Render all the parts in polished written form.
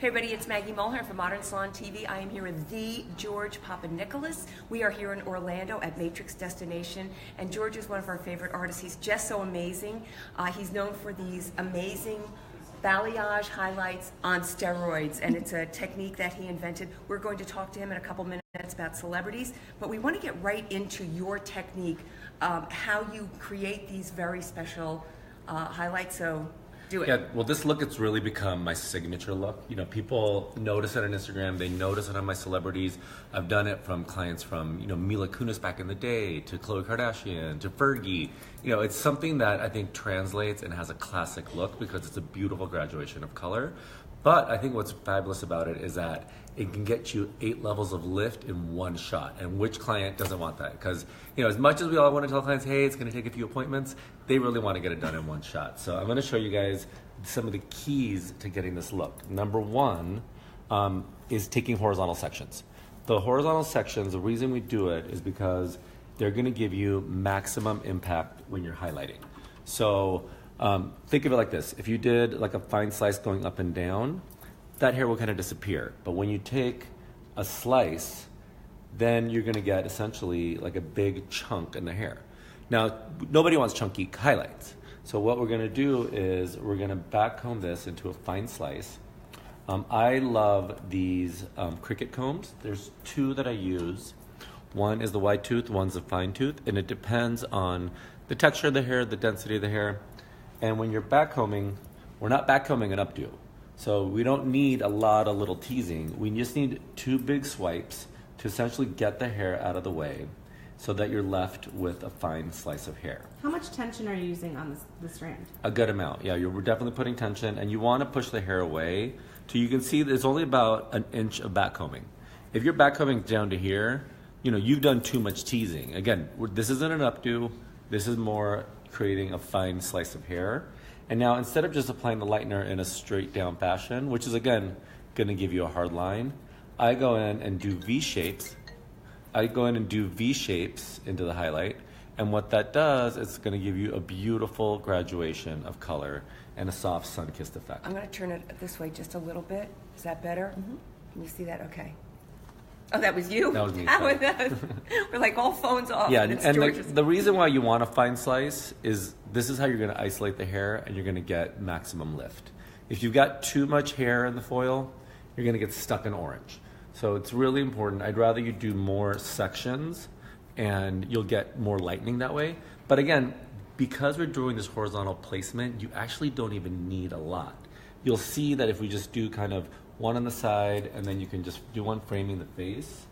Hey everybody, it's Maggie Mulhern from Modern Salon TV. I am here with the George Papanikolas. We are here in Orlando at Matrix Destination, and George is one of our favorite artists. He's just so amazing. He's known for these amazing balayage highlights on steroids, and it's a technique that he invented. We're going to talk to him in a couple minutes about celebrities, but we want to get right into your technique, how you create these very special highlights. So do it. Yeah, well, this look, it's really become my signature look. You know, people notice it on Instagram, they notice it on my celebrities. I've done it from clients from, Mila Kunis back in the day, to Khloe Kardashian, to Fergie. You know, it's something that I think translates and has a classic look because it's a beautiful graduation of color. But I think what's fabulous about it is that it can get you 8 levels of lift in one shot. And which client doesn't want that? Because, as much as we all want to tell clients, hey, it's going to take a few appointments, they really want to get it done in one shot. So I'm going to show you guys some of the keys to getting this look. Number one is taking horizontal sections. The horizontal sections, the reason we do it is because they're going to give you maximum impact when you're highlighting. So think of it like this. If you did like a fine slice going up and down, that hair will kind of disappear. But when you take a slice, then you're going to get essentially like a big chunk in the hair. Now, nobody wants chunky highlights. So what we're going to do is we're going to backcomb this into a fine slice. I love these cricket combs. There's 2 that I use. One is the wide tooth, one's the fine tooth, and it depends on the texture of the hair, the density of the hair. And when you're backcombing, we're not backcombing an updo. So we don't need a lot of little teasing. We just need 2 big swipes to essentially get the hair out of the way so that you're left with a fine slice of hair. How much tension are you using on the strand? A good amount, yeah. You're definitely putting tension, and you want to push the hair away so you can see there's only about an inch of backcombing. If you're backcombing down to here, you've done too much teasing. Again, this isn't an updo. This is more creating a fine slice of hair. And now instead of just applying the lightener in a straight down fashion, which is again going to give you a hard line, I go in and do V shapes. Into the highlight, and what that does is it's going to give you a beautiful graduation of color and a soft sun-kissed effect. I'm going to turn it this way just a little bit. Is that better? Mm-hmm. Can you see that? Okay. Oh, that was you? That was me. We're like all phones off. Yeah, and the reason why you want a fine slice is this is how you're going to isolate the hair and you're going to get maximum lift. If you've got too much hair in the foil, you're going to get stuck in orange. So it's really important. I'd rather you do more sections and you'll get more lightening that way. But again, because we're doing this horizontal placement, you actually don't even need a lot. You'll see that if we just do kind of one on the side and then you can just do one framing the face,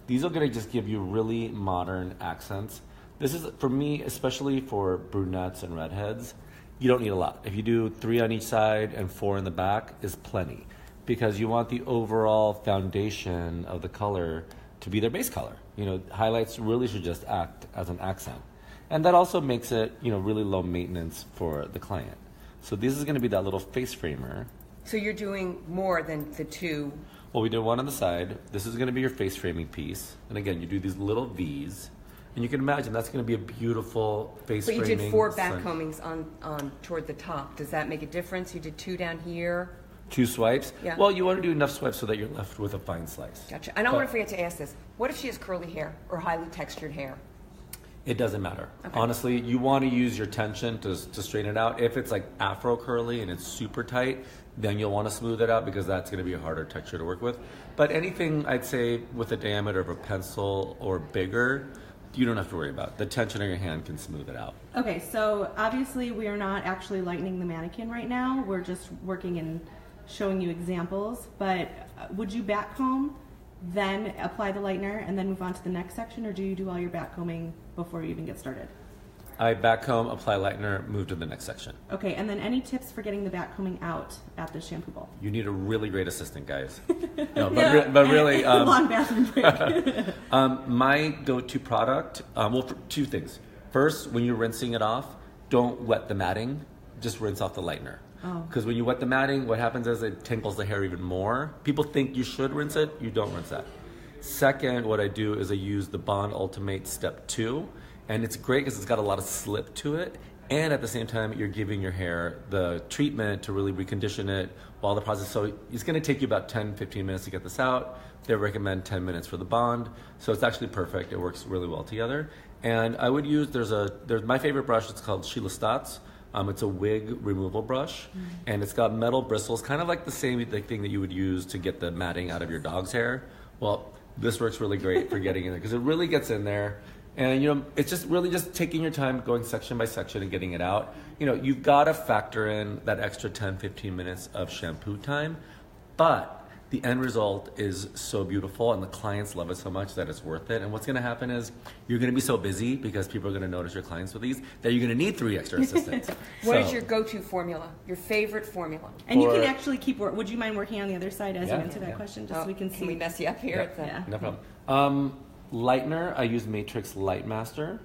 these are going to just give you really modern accents. This is, for me, especially for brunettes and redheads, you don't need a lot. If you do 3 on each side and 4 in the back is plenty, because you want the overall foundation of the color to be their base color. Highlights really should just act as an accent. And that also makes it, really low maintenance for the client. So this is going to be that little face framer. So you're doing more than the 2. Well, we did 1 on the side. This is going to be your face framing piece. And again, you do these little V's. And you can imagine that's going to be a beautiful face framing. But you did 4 backcombings on toward the top. Does that make a difference? You did 2 down here. 2 swipes? Yeah. Well, you want to do enough swipes so that you're left with a fine slice. Gotcha. And I want to forget to ask this. What if she has curly hair or highly textured hair? It doesn't matter. Okay. Honestly, you want to use your tension to straighten it out. If it's like afro curly and it's super tight, then you'll want to smooth it out because that's going to be a harder texture to work with. But anything, I'd say, with a diameter of a pencil or bigger, you don't have to worry about it. The tension on your hand can smooth it out. Okay, so obviously we are not actually lightening the mannequin right now. We're just working and showing you examples. But would you backcomb, then apply the lightener, and then move on to the next section, or do you do all your backcombing before you even get started? I backcomb, apply lightener, move to the next section. Okay, and then any tips for getting the backcombing out at the shampoo bowl? You need a really great assistant, guys. No, but really, long bathroom break. my go-to product, well, 2 things. First, when you're rinsing it off, don't wet the matting, just rinse off the lightener. Because when you wet the matting, what happens is it tangles the hair even more. People think you should rinse it, you don't rinse that. Second, what I do is I use the Bond Ultimate Step 2, and it's great because it's got a lot of slip to it, and at the same time, you're giving your hair the treatment to really recondition it while the process. So it's going to take you about 10, 15 minutes to get this out. They recommend 10 minutes for the bond. So it's actually perfect. It works really well together. And I would use, there's my favorite brush. It's called Sheila Stotts. It's a wig removal brush, and it's got metal bristles, kind of like the same thing that you would use to get the matting out of your dog's hair. Well, this works really great for getting in there because it really gets in there. And, you know, it's just really just taking your time, going section by section and getting it out. You know, you've got to factor in that extra 10, 15 minutes of shampoo time, but the end result is so beautiful and the clients love it so much that it's worth it. And what's going to happen is you're going to be so busy because people are going to notice your clients with these that you're going to need 3 extra assistants. What is your go-to formula? Your favorite formula? And you can actually keep would you mind working on the other side as you answer that question, just so we can see? Can we mess you up here? Yeah. No problem. Lightener, I use Matrix Light Master.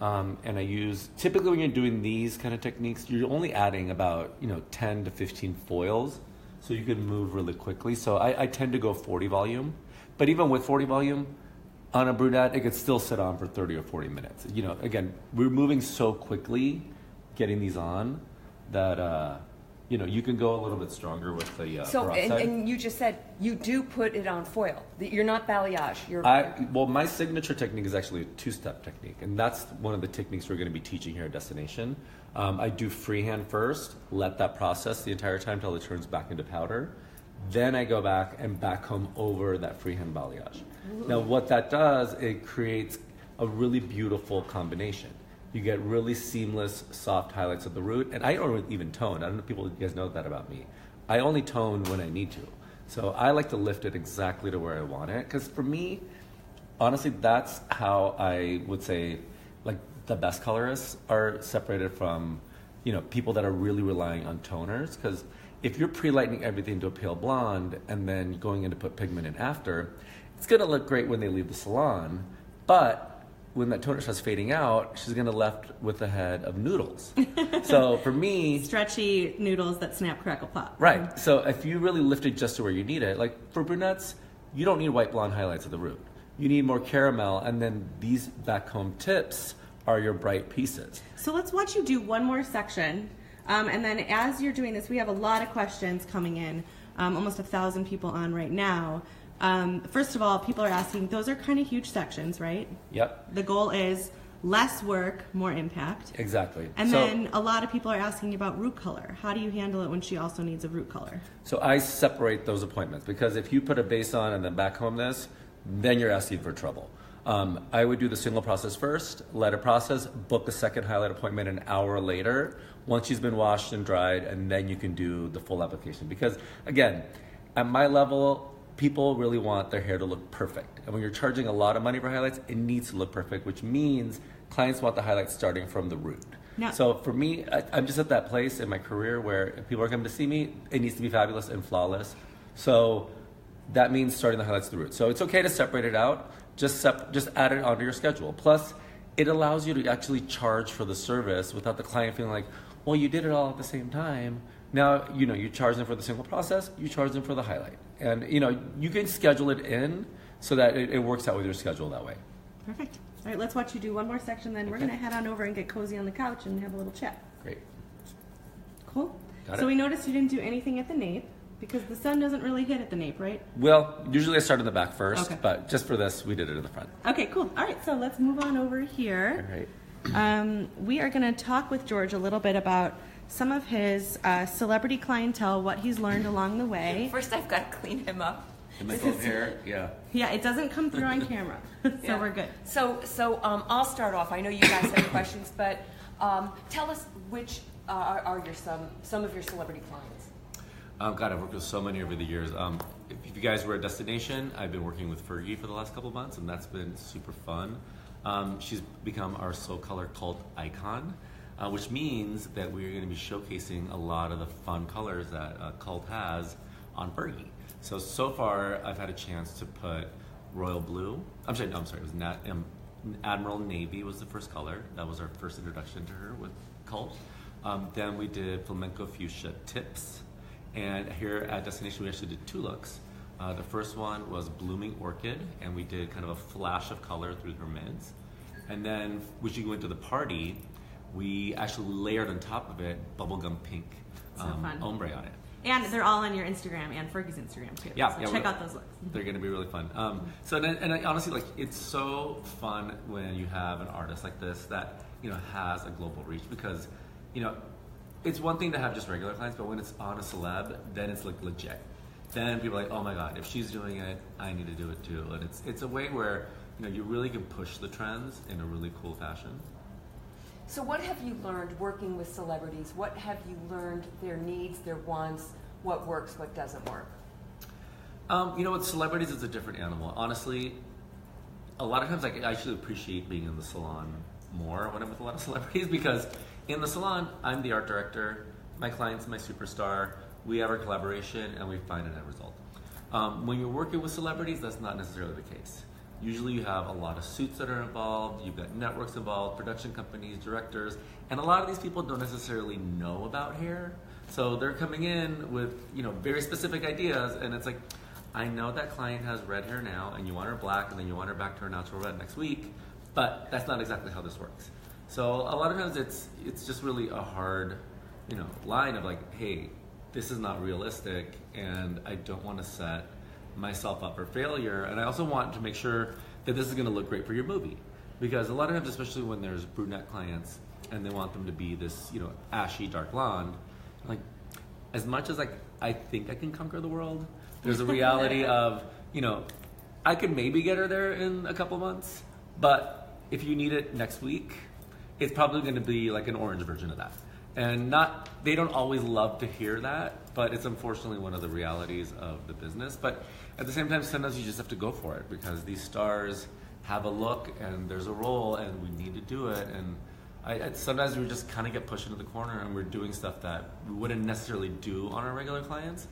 And I use, typically when you're doing these kind of techniques, you're only adding about, 10 to 15 foils. So you can move really quickly. So I tend to go 40 volume. But even with 40 volume, on a brunette, it could still sit on for 30 or 40 minutes. You know, again, we're moving so quickly getting these on that, you can go a little bit stronger with the peroxide. And you just said you do put it on foil. You're not balayage. Well, my signature technique is actually a 2-step technique. And that's one of the techniques we're going to be teaching here at Destination. I do freehand first, let that process the entire time till it turns back into powder. Then I go back and backcomb over that freehand balayage. Ooh. Now what that does, it creates a really beautiful combination. You get really seamless, soft highlights at the root. And I don't even tone. I don't know if you guys know that about me. I only tone when I need to. So I like to lift it exactly to where I want it. Because for me, honestly, that's how I would say, like, the best colorists are separated from, people that are really relying on toners. Because if you're pre-lightening everything to a pale blonde and then going in to put pigment in after, it's going to look great when they leave the salon. But when that toner starts fading out, she's going to left with a head of noodles. So for me... Stretchy noodles that snap, crackle, pop. Right. So if you really lift it just to where you need it, like for brunettes, you don't need white blonde highlights at the root. You need more caramel, and then these backcomb tips are your bright pieces. So let's watch you do one more section. And then as you're doing this, we have a lot of questions coming in, almost 1,000 people on right now. First of all, people are asking, those are kind of huge sections, right? Yep. The goal is less work, more impact. Exactly. And then a lot of people are asking about root color. How do you handle it when she also needs a root color? So I separate those appointments because if you put a base on and then backcomb this, then you're asking for trouble. I would do the single process first, let it process, book a second highlight appointment an hour later once she's been washed and dried, and then you can do the full application. Because again, at my level, people really want their hair to look perfect. And when you're charging a lot of money for highlights, it needs to look perfect, which means clients want the highlights starting from the root. Now, so for me, I'm just at that place in my career where if people are coming to see me, it needs to be fabulous and flawless. So that means starting the highlights to the root. So it's okay to separate it out. Just add it onto your schedule. Plus, it allows you to actually charge for the service without the client feeling like, well, you did it all at the same time. Now, you charge them for the single process, you charge them for the highlight. And, you can schedule it in so that it works out with your schedule that way. Perfect. All right, let's watch you do one more section, then we're going to head on over and get cozy on the couch and have a little chat. Great. Cool. So we noticed you didn't do anything at the nape because the sun doesn't really hit at the nape, right? Well, usually I start in the back first, but just for this, we did it in the front. Okay, cool. All right, so let's move on over here. All right. We are going to talk with George a little bit about some of his celebrity clientele, what he's learned along the way. First, I've got to clean him up. In my full hair, yeah. Yeah, it doesn't come through on camera, so we're good. So I'll start off. I know you guys have questions, but tell us which are some of your celebrity clients. God, I've worked with so many over the years. If you guys were at Destination, I've been working with Fergie for the last couple of months, and that's been super fun. She's become our Soul Color cult icon, which means that we're going to be showcasing a lot of the fun colors that cult has on Fergie. So far, I've had a chance to put Royal Blue. I'm sorry, it was Admiral Navy was the first color. That was our first introduction to her with cult. Then we did Flamenco Fuchsia Tips. And here at Destination, we actually did 2 looks. The first one was Blooming Orchid, and we did kind of a flash of color through her mids. And then, when she went to the party, we actually layered on top of it bubblegum pink ombre on it. And they're all on your Instagram and Fergie's Instagram too. Yeah, so check out those looks. They're going to be really fun. And I honestly, like, it's so fun when you have an artist like this that, has a global reach, because, it's one thing to have just regular clients, but when it's on a celeb, then it's like legit. Then people are like, oh my God, if she's doing it, I need to do it too. And it's a way where, you really can push the trends in a really cool fashion. So what have you learned working with celebrities? What have you learned, their needs, their wants, what works, what doesn't work? With celebrities, it's a different animal. Honestly, a lot of times I actually appreciate being in the salon more when I'm with a lot of celebrities, because in the salon, I'm the art director, my client's my superstar, we have our collaboration, and we find an end result. When you're working with celebrities, that's not necessarily the case. Usually you have a lot of suits that are involved, you've got networks involved, production companies, directors, and a lot of these people don't necessarily know about hair. So they're coming in with, very specific ideas, and it's like, I know that client has red hair now, and you want her black, and then you want her back to her natural red next week, but that's not exactly how this works. So a lot of times it's just really a hard, line of like, hey, this is not realistic, and I don't want to set myself up for failure, and I also want to make sure that this is going to look great for your movie, because a lot of times, especially when there's brunette clients and they want them to be this, ashy dark blonde, like, as much as like I think I can conquer the world, there's a reality of, I could maybe get her there in a couple months, but if you need it next week, it's probably going to be like an orange version of that. And they don't always love to hear that, but it's unfortunately one of the realities of the business. But at the same time, sometimes you just have to go for it, because these stars have a look and there's a role and we need to do it. And sometimes we just kind of get pushed into the corner and we're doing stuff that we wouldn't necessarily do on our regular clients.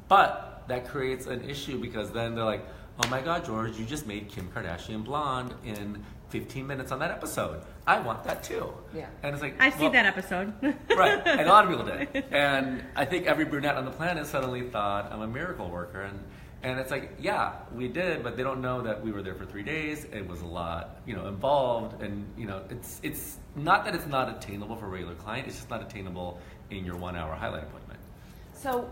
But that creates an issue, because then they're like, oh my God, George, you just made Kim Kardashian blonde in 15 minutes on that episode. I want that too. Yeah. And it's like, I see that episode. Right. And a lot of people did. And I think every brunette on the planet suddenly thought I'm a miracle worker. And it's like, yeah, we did, but they don't know that we were there for 3 days. It was a lot, involved. And, it's not that it's not attainable for a regular client. It's just not attainable in your 1 hour highlight appointment. So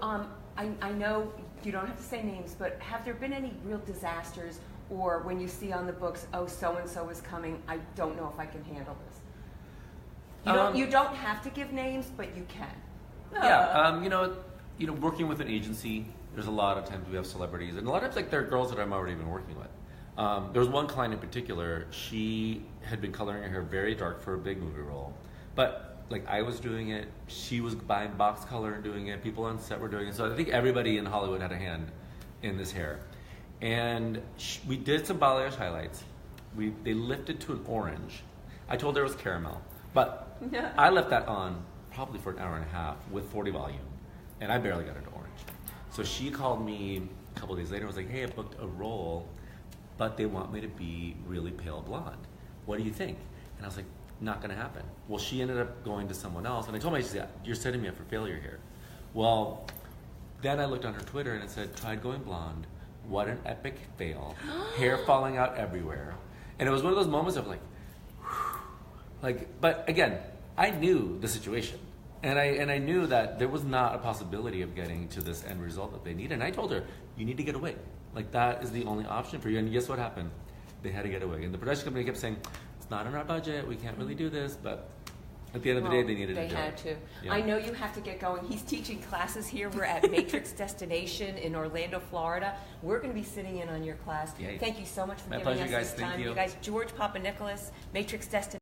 I know you don't have to say names, but have there been any real disasters, or when you see on the books, oh, so-and-so is coming, I don't know if I can handle this? You don't have to give names, but you can. Yeah, working with an agency, there's a lot of times we have celebrities, and a lot of times, like, they're girls that I'm already been working with. There was one client in particular, she had been coloring her hair very dark for a big movie role, but like, I was doing it, she was buying box color and doing it, people on set were doing it, so I think everybody in Hollywood had a hand in this hair. And we did some balayage highlights. They lifted to an orange. I told her it was caramel, but I left that on probably for an hour and a half with 40 volume, and I barely got into orange. So she called me a couple days later and was like, hey, I booked a role, but they want me to be really pale blonde. What do you think? And I was like, not gonna happen. Well, she ended up going to someone else, and I told my agency, you're setting me up for failure here. Well, then I looked on her Twitter and it said, tried going blonde, what an epic fail, hair falling out everywhere. And it was one of those moments of like, but again, I knew the situation. And I knew that there was not a possibility of getting to this end result that they needed. And I told her, you need to get away. Like, that is the only option for you. And guess what happened? They had to get away. And the production company kept saying, it's not in our budget, we can't really do this, but at the end of the day, they needed to do it. They had to. Yeah. I know you have to get going. He's teaching classes here. We're at Matrix Destination in Orlando, Florida. We're going to be sitting in on your class. Yay. Thank you so much for My giving pleasure, us guys. this Thank time. you. You guys, George Papanikolas, Matrix Destination.